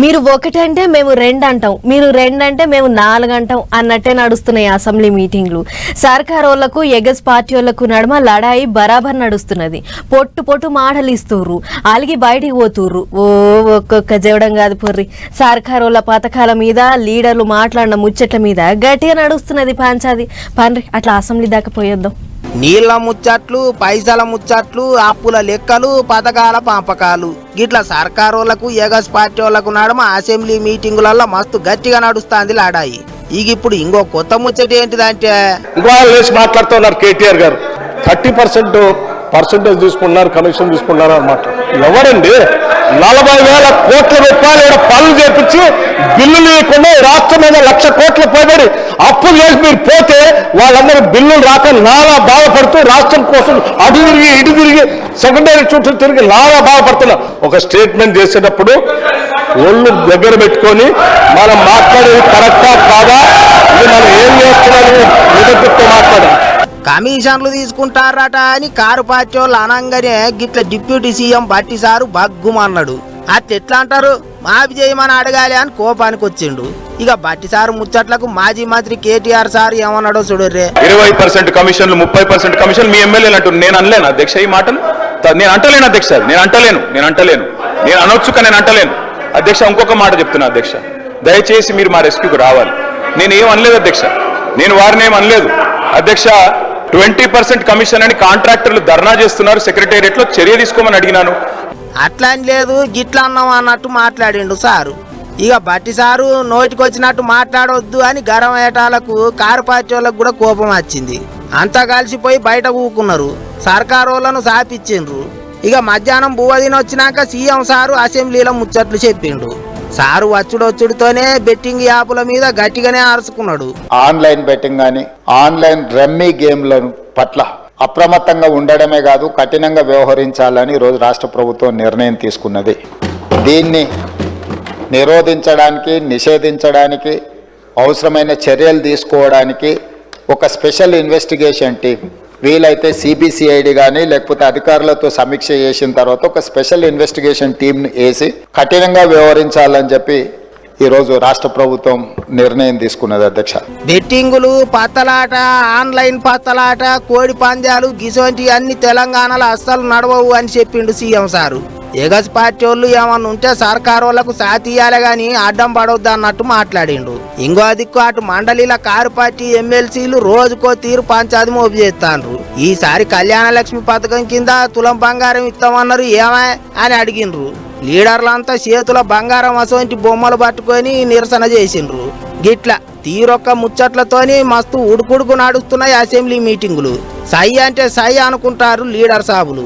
మీరు ఒకటంటే మేము రెండు అంటాం, మీరు రెండు అంటే మేము 4 అంటాం అన్నట్టే నడుస్తున్నాయి అసెంబ్లీ మీటింగ్లు. సర్కార్ వాళ్ళకు ఎగస్ పార్టీ వాళ్ళకు నడుమ లడాయి బరాబర్ నడుస్తున్నది. పొట్టు పొట్టు మాటలు ఇస్తుర్రు, అలిగి బయటికి పోతుర్రు. ఒక్కొక్క జవడం కాదు పొర్రి. సర్కార్ వాళ్ళ పథకాల మీద లీడర్లు మాట్లాడిన ముచ్చట్ల మీద గట్టిగా నడుస్తున్నది పంచాది. పండ్రి అట్లా అసెంబ్లీ దాకా పోయొద్దాం. నీళ్ల ముచ్చట్లు, పైసల ముచ్చట్లు, అప్పుల లెక్కలు, పథకాల పంపకాలు గిట్లా సర్కారోళ్లకు ఎగస్ పార్టీ వాళ్ళకు నడమ అసెంబ్లీ మీటింగులలో మస్తు గట్టిగా నడుస్తాంది లాడాయి. ఇప్పుడు ఇంకో కొత్త ముచ్చట ఏంటిదంటే ఇవాళ లేచి మాట్లాడుతున్నారు కేటీఆర్ గారు 30% తీసుకున్నారు, కమిషన్ తీసుకున్నారు అన్నమాట. ఎవరండి 40,000 కోట్ల రూపాయలు పనులు చేపించి బిల్లులు ఇవ్వకుండా రాష్ట్రం మీద 1,00,000 కోట్ల పైబడి అప్పులు చేసి మీరు పోతే వాళ్ళందరూ బిల్లులు రాక నాలా బాధపడుతూ రాష్ట్రం కోసం అటు తిరిగి ఇటు తిరిగి సెకండరీ చుట్టూ తిరిగి నాలా బాధపడుతున్నారు. ఒక స్టేట్మెంట్ చేసేటప్పుడు ఒళ్ళు దగ్గర పెట్టుకొని మనం మాట్లాడేది కరెక్టా కాదా, ఇది మనం ఏం చేస్తున్నామని నిజంతో మాట్లాడాలి. కమిషన్లు తీసుకుంటారట అని కారు పార్టీ వాళ్ళు అనగానే గిట్ల డిప్యూటీ సీఎం బట్టి సారు బగ్గుమన్నాడు. అట్లా ఎట్లా అంటారు, మాఫీ చేయమని అడగాలి అని కోపానికి వచ్చిండు. ఇక బట్టి సారు ముచ్చట్లకు మాజీ మంత్రి కేటీఆర్ సార్ ఏమన్నాడో చూడర్రే. 20% కమిషన్లు, 30% కమిషన్లు మీ ఎమ్మెల్యేలు అంటున్నారు. నేను అనలేను అధ్యక్ష ఈ మాటలు, నేను అంటలేను అధ్యక్ష, నేను అనొచ్చు కానీ నేను అంటలేను అధ్యక్ష. ఇంకొక మాట చెప్తున్నా అధ్యక్ష, దయచేసి మీరు మా రెస్క్యూకి రావాలి. నేను ఏం అనలేదు అధ్యక్ష, నేను వారిని ఏం అనలేదు అధ్యక్ష. 20% కమిషన్ అని కాంట్రాక్టర్లు ధర్నా చేస్తున్నారు, సెక్రటేరియట్ లో చర్య తీసుకోమని అడిగినాను. అట్లా అని లేదు గిట్లా అన్నాం అన్నట్టు మాట్లాడిండు సారు. ఇక బట్టి సారు నోటికి వచ్చినట్టు మాట్లాడొద్దు అని గరం ఏటాలకు కారు పార్టీ వాళ్ళకు కూడా కోపం వచ్చింది. అంతా కలిసిపోయి బయట కూకున్నారు, సర్కారు వాళ్ళను సాపిచ్చిండ్రు. ఇక మధ్యాహ్నం బువ్వదిన వచ్చినాక సీఎం సారు అసెంబ్లీలో ముచ్చట్లు చెప్పిండు. సారు వచ్చుడొచ్చుడితోనే బెట్టింగ్ యాప్ల మీద గట్టిగానే అరుచుకున్నాడు. ఆన్లైన్ బెట్టింగ్ కానీ ఆన్లైన్ రమ్మీ గేమ్ల పట్ల అప్రమత్తంగా ఉండడమే కాదు, కఠినంగా వ్యవహరించాలని ఈరోజు రాష్ట్ర ప్రభుత్వం నిర్ణయం తీసుకున్నది. దీన్ని నిరోధించడానికి, నిషేధించడానికి అవసరమైన చర్యలు తీసుకోవడానికి ఒక స్పెషల్ ఇన్వెస్టిగేషన్ టీం, వీలైతే సిబిసిఐడి కానీ లేకపోతే అధికారులతో సమీక్ష చేసిన తర్వాత ఒక స్పెషల్ ఇన్వెస్టిగేషన్ టీంని వేసి కఠినంగా వ్యవహరించాలని చెప్పి ఈరోజు రాష్ట్ర ప్రభుత్వం నిర్ణయం తీసుకున్నది అధ్యక్ష. బెట్టింగులు, పత్తలాట, ఆన్లైన్ పత్తలాట, కోడి పందాలు గిసోంటి అన్ని తెలంగాణలో అస్సలు నడవవు అని చెప్పిండు సీఎం సారు. ఎగస్ పార్టీ వాళ్ళు ఏమన్నా ఉంటే సర్కారు వాళ్ళకు సాతీయాలే గాని అడ్డం పడవద్దు అన్నట్టు మాట్లాడిండు. ఇంకో దిక్కు అటు మండలిల కారు పార్టీ ఎమ్మెల్సీలు రోజుకో తీరు పంచాది మోపు చేస్తాండ్రు. ఈసారి కళ్యాణ లక్ష్మి పథకం కింద తులం బంగారం ఇస్తామన్నారు, ఏమా అని అడిగిండ్రు. లీడర్లంతా చేతుల బంగారం అసోంటి బొమ్మలు పట్టుకొని నిరసన చేసిండ్రు. గిట్ల తీరొక్క ముచ్చట్లతోని మస్తు ఉడుకుడుకు నడుస్తున్నాయి అసెంబ్లీ మీటింగులు. సై అంటే సై అనుకుంటారు లీడర్ సాబులు.